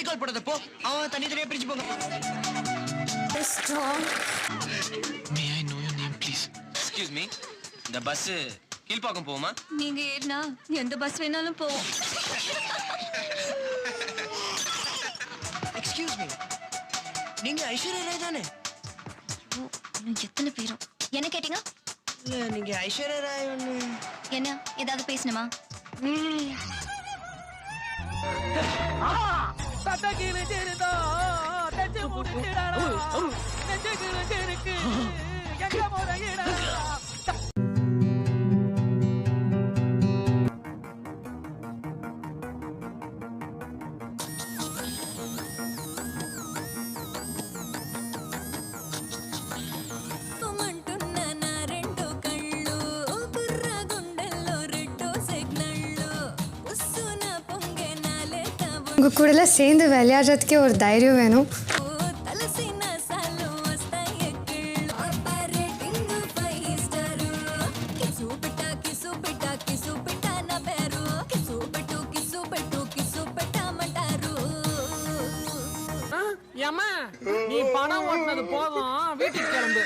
Recall பண்ணதப்போ அவன் தனித்தனியா பிரிச்சு போங்க. May I know your name, please? Excuse me. இந்த பஸ் கீழ்பாக்கம் போகுமா? நீங்க ஏறினா எந்த பஸ் வேணாலும் போவோம். Excuse me. நீங்க ஐஸ்வர்யா ராய் தானே? எத்தனை பேரும் என்ன கேட்டீங்க? இல்ல நீங்க ஐஸ்வர்யா ராய் ஒண்ணு. என்ன ஏதாவது பேசணுமா? உங்க கூடலாம் சேர்ந்து விளையாடுறதுக்கே ஒரு தைரியம் வேணும். ஏம்மா நீ பணம் ஓட்டுனது போதும், வீட்டுக்கு கிளம்பு.